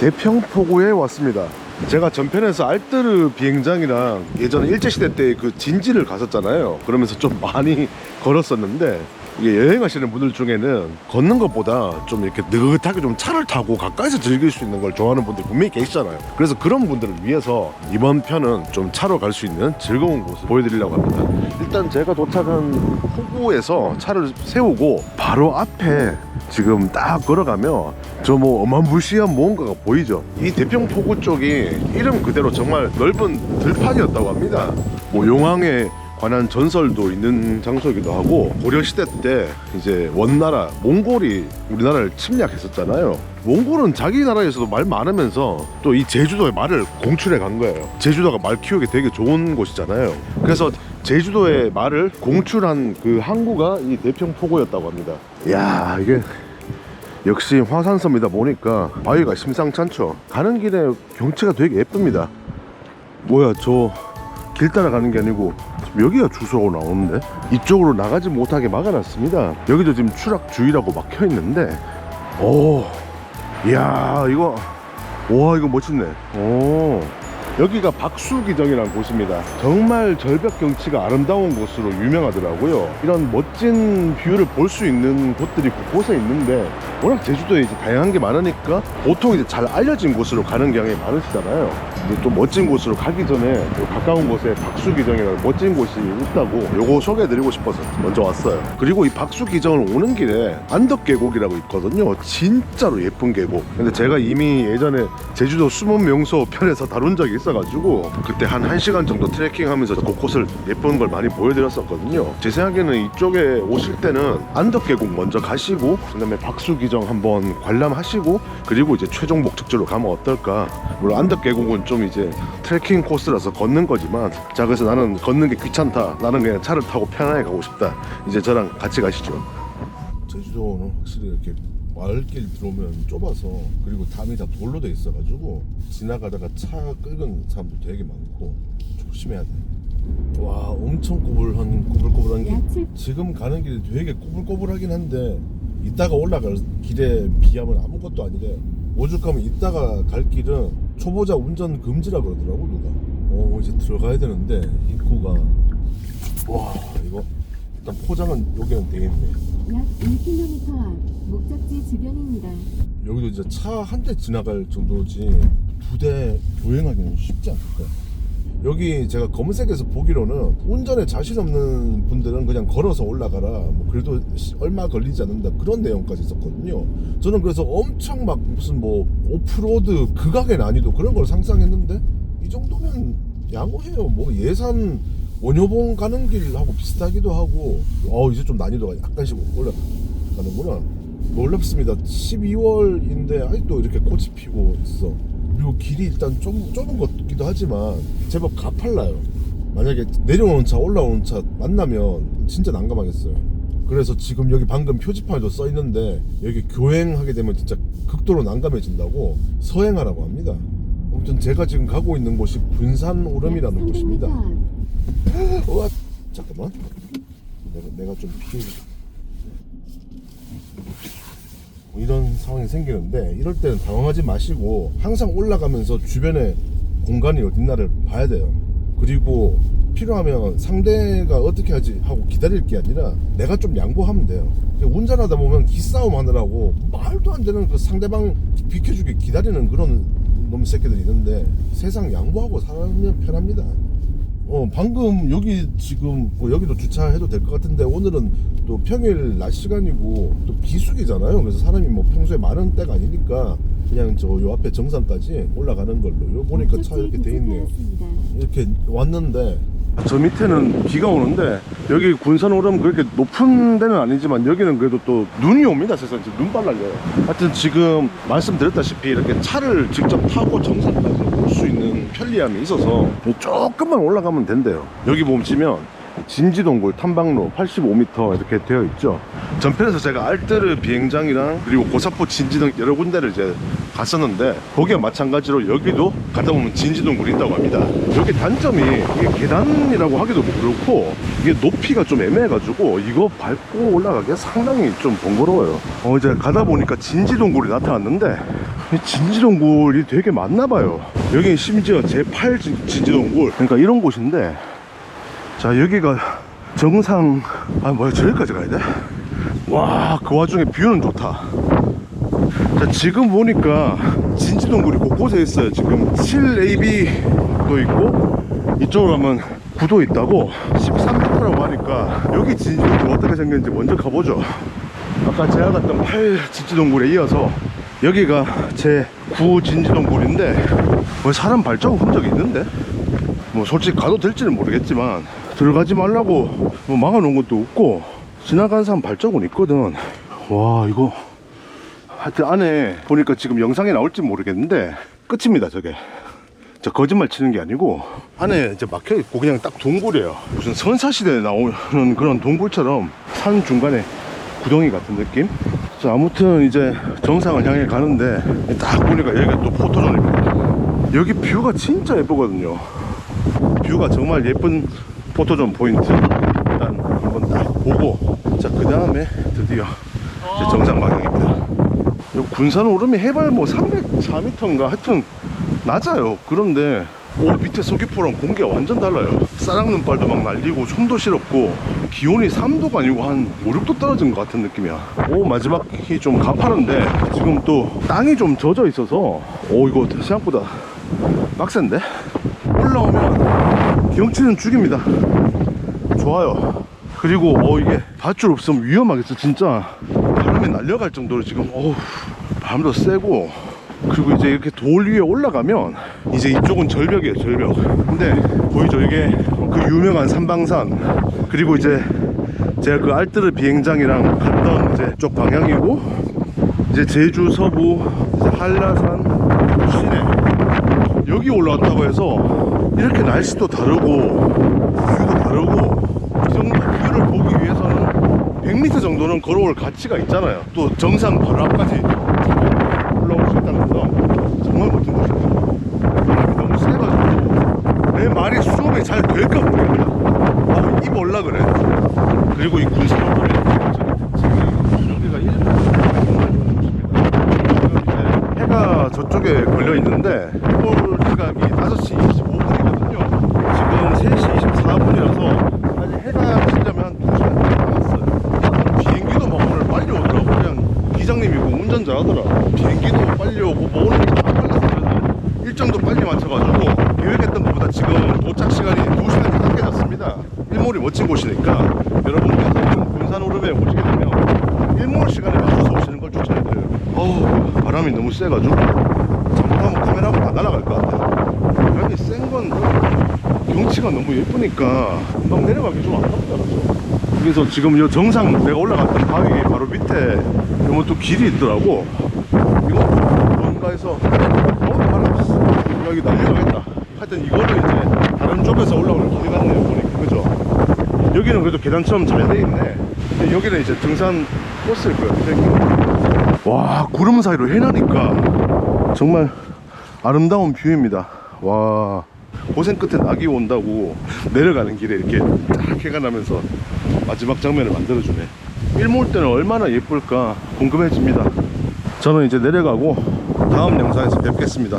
대평포구에 왔습니다. 제가 전편에서 알뜨르 비행장이랑 예전에 일제시대 때 그 진지를 갔었잖아요. 그러면서 좀 많이 걸었었는데, 이게 여행하시는 분들 중에는 걷는 것보다 좀 이렇게 느긋하게 좀 차를 타고 가까이서 즐길 수 있는 걸 좋아하는 분들 분명히 계시잖아요. 그래서 그런 분들을 위해서 이번 편은 좀 차로 갈 수 있는 즐거운 곳을 보여드리려고 합니다. 일단 제가 도착한 포구에서 차를 세우고 바로 앞에 지금 딱 걸어가면 저 뭐 어마무시한 무언가가 보이죠. 이 대평포구 쪽이 이름 그대로 정말 넓은 들판이었다고 합니다. 뭐 용왕의 관한 전설도 있는 장소이기도 하고, 고려시대 때 이제 원나라 몽골이 우리나라를 침략했었잖아요. 몽골은 자기 나라에서도 말 많으면서 또 이 제주도에 말을 공출해 간 거예요. 제주도가 말 키우기 되게 좋은 곳이잖아요. 그래서 제주도의 말을 공출한 그 항구가 이 대평포구였다고 합니다. 이야, 이게 역시 화산섬이다 보니까 바위가 심상치 않죠. 가는 길에 경치가 되게 예쁩니다. 뭐야, 저 길 따라가는 게 아니고 여기가 주소로 나오는데 이쪽으로 나가지 못하게 막아놨습니다. 여기도 지금 추락주의라고 막혀있는데, 오, 이야, 이거, 와, 이거 멋있네. 오, 여기가 박수기정이라는 곳입니다. 정말 절벽 경치가 아름다운 곳으로 유명하더라고요. 이런 멋진 뷰를 볼 수 있는 곳들이 곳곳에 있는데, 워낙 제주도에 이제 다양한 게 많으니까 보통 이제 잘 알려진 곳으로 가는 경향이 많으시잖아요. 근데 또 멋진 곳으로 가기 전에 가까운 곳에 박수기정이라는 멋진 곳이 있다고 요거 소개해드리고 싶어서 먼저 왔어요. 그리고 이 박수기정을 오는 길에 안덕계곡이라고 있거든요. 진짜로 예쁜 계곡. 근데 제가 이미 예전에 제주도 숨은 명소 편에서 다룬 적이 있어가지고 그때 한 1시간 정도 트레킹하면서 곳곳을 예쁜 걸 많이 보여드렸었거든요. 제 생각에는 이쪽에 오실 때는 안덕계곡 먼저 가시고 그 다음에 박수기정 한번 관람하시고 그리고 이제 최종 목적지로 가면 어떨까. 물론 안덕계곡은 좀 이제 트레킹 코스라서 걷는 거지만, 자, 그래서 나는 걷는 게 귀찮다, 나는 그냥 차를 타고 편하게 가고 싶다, 이제 저랑 같이 가시죠. 제주도는 확실히 이렇게 마을길 들어오면 좁아서, 그리고 담이 다 돌로 돼 있어가지고 지나가다가 차 긁은 사람도 되게 많고 조심해야 돼. 와, 엄청 꼬불꼬불한 길. 지금 가는 길이 되게 꼬불꼬불하긴 한데 이따가 올라갈 길에 비하면 아무것도 아니래. 오죽하면 이따가 갈 길은 초보자 운전 금지라 그러더라고, 누가. 이제 들어가야 되는데 입구가, 와, 이거 일단 포장은 여기는 돼 있네. 약 1km 앞 목적지 주변입니다. 여기도 이제 차 한 대 지나갈 정도지 두 대 교행하기는 쉽지 않을 거야. 여기 제가 검색해서 보기로는 운전에 자신 없는 분들은 그냥 걸어서 올라가라, 뭐 그래도 얼마 걸리지 않는다, 그런 내용까지 있었거든요. 저는 그래서 엄청 막 무슨 뭐 오프로드 극악의 난이도 그런 걸 상상했는데 이 정도면 양호해요. 뭐 예산 원효봉 가는 길하고 비슷하기도 하고. 이제 좀 난이도가 약간씩 올라가는구나. 놀랍습니다. 12월인데 아직도 이렇게 꽃이 피고 있어. 그리고 길이 일단 좀 좁은 것 같기도 하지만 제법 가팔라요. 만약에 내려오는 차 올라오는 차 만나면 진짜 난감하겠어요. 그래서 지금 여기 방금 표지판에도 써 있는데 여기 교행하게 되면 진짜 극도로 난감해진다고 서행하라고 합니다. 아무튼 제가 지금 가고 있는 곳이 군산 오름이라는 곳입니다. 우와, 잠깐만, 내가 좀 피해줄게. 이런 상황이 생기는데 이럴 때는 당황하지 마시고 항상 올라가면서 주변에 공간이 어딨나를 봐야 돼요. 그리고 필요하면 상대가 어떻게 하지 하고 기다릴 게 아니라 내가 좀 양보하면 돼요. 운전하다 보면 기싸움 하느라고 말도 안 되는 그 상대방 비켜주기 기다리는 그런 놈 새끼들이 있는데 세상 양보하고 살면 편합니다. 방금 여기 지금 뭐 여기도 주차해도 될 것 같은데 오늘은 또 평일 낮 시간이고 또 비수기잖아요. 그래서 사람이 뭐 평소에 많은 때가 아니니까 그냥 저 요 앞에 정상까지 올라가는 걸로. 요 보니까 차 이렇게 돼 있네요. 이렇게 왔는데 저 밑에는 비가 오는데 여기 군산 오름 그렇게 높은 데는 아니지만 여기는 그래도 또 눈이 옵니다. 세상에 눈발 날려요. 하여튼 지금 말씀드렸다시피 이렇게 차를 직접 타고 정상까지 올 수 있는 편리함이 있어서 조금만 올라가면 된대요. 여기 보시면 진지동굴 탐방로 85m 이렇게 되어 있죠. 전편에서 제가 알뜨르 비행장이랑 그리고 고사포 진지 등 여러 군데를 이제 갔었는데 거기와 마찬가지로 여기도 가다 보면 진지동굴이 있다고 합니다. 여기 단점이 이게 계단이라고 하기도 그렇고 이게 높이가 좀 애매해가지고 이거 밟고 올라가기가 상당히 좀 번거로워요. 이제 가다 보니까 진지동굴이 나타났는데 이 진지동굴이 되게 많나봐요. 여기 심지어 제8 진지동굴, 그러니까 이런 곳인데, 자 여기가 정상, 아 뭐야 저기까지 가야 돼? 와, 그 와중에 뷰는 좋다. 자 지금 보니까 진지동굴이 곳곳에 있어요. 지금 7AB도 있고 이쪽으로 가면 9도 있다고. 13m라고 하니까 여기 진지동굴 어떻게 생겼는지 먼저 가보죠. 아까 제가 갔던 8 진지동굴에 이어서 여기가 제 9 진지동굴인데, 뭐 사람 발자국 흔적이 있는데, 뭐 솔직히 가도 될지는 모르겠지만 들어가지 말라고 뭐 막아놓은 것도 없고 지나가는 사람 발자국은 있거든. 와 이거 하여튼 안에 보니까 지금 영상에 나올지 모르겠는데 끝입니다. 저게 저 거짓말 치는 게 아니고 안에 이제 막혀있고 그냥 딱 동굴이에요. 무슨 선사시대에 나오는 그런 동굴처럼 산 중간에 구덩이 같은 느낌. 자 아무튼 이제 정상을 향해 가는데 딱 보니까 여기가 또 포토존입니다. 여기 뷰가 진짜 예쁘거든요. 뷰가 정말 예쁜 포토존 포인트. 일단 한번 딱 보고, 자 그 다음에 드디어 이제 정상 방향입니다. 군산 오름이 해발 뭐 304m인가 하여튼 낮아요. 그런데 밑에 서귀포랑 공기가 완전 달라요. 싸랑눈발도 막 날리고 손도 시렵고 기온이 3도가 아니고 한 5, 6도 떨어진 것 같은 느낌이야. 마지막이 좀 가파른데 지금 또 땅이 좀 젖어 있어서 이거 생각보다 빡센데? 올라오면 경치는 죽입니다. 좋아요. 그리고 이게 밧줄 없으면 위험하겠어. 진짜 바람에 날려갈 정도로 지금 바람도 세고, 그리고 이제 이렇게 돌 위에 올라가면 이제 이쪽은 절벽이에요. 절벽. 근데 보이죠? 이게 그 유명한 삼방산, 그리고 이제 제가 그 알뜨르 비행장이랑 갔던 이제 쪽 방향이고, 이제 제주 서부 이제 한라산 시내 여기 올라왔다고 해서 이렇게 날씨도 다르고 뷰도 다르고, 이 정도 뷰를 보기 위해서는 100m 정도는 걸어올 가치가 있잖아요. 또 정상 바로 앞까지 올라올 수 있다는 건 정말 멋진 곳이에요. 바람이 너무 세가지고 내 말이 수업이 잘 될까 모르겠다. 입 올라 그래. 그리고 이 군산호텔이 여기가 1분 해가 저쪽에 걸려 있는데 볼 시각이 5시 25분이거든요. 지금 3시 24분이라서 아직 해가 지려면 2시간 남았어요. 비행기도 막 오늘 빨리 오더라고. 그냥 기장님이고 운전자 하더라. 비행기도 빨리 오고 뭐 오는 게 다 빨라서 그래서 일정도 빨리 맞춰가지고 계획했던 것보다 지금 도착 시간이 2시간이 늦게졌습니다. 일몰이 멋진 곳이니까 여러분께서 군산 오름에 오시게 되면 일몰 시간에 맞춰서 오시는 걸 추천해드려요. 바람이 너무 세가지고 잘못하면 카메라가 다 날아갈 것 같아요. 여기 센 건 경치가 너무 예쁘니까 막 내려가기 좀 아깝더라고요. 그래서 지금 이 정상 내가 올라갔던 바위 바로 밑에 이런 또 길이 있더라고. 이거 뭔가 해서 바람 여기 날려가겠다. 하여튼 이거를 이제 다른 쪽에서 올라오는 길 같네요 보니까. 그죠? 여기는 그래도 계단처럼 잘 돼 있네. 근데 여기는 이제 등산 코스일 거예요. 와, 구름 사이로 해나니까 정말 아름다운 뷰입니다. 와, 고생 끝에 낙이 온다고 내려가는 길에 이렇게 딱 해가 나면서 마지막 장면을 만들어주네. 일몰 때는 얼마나 예쁠까 궁금해집니다. 저는 이제 내려가고 다음 영상에서 뵙겠습니다.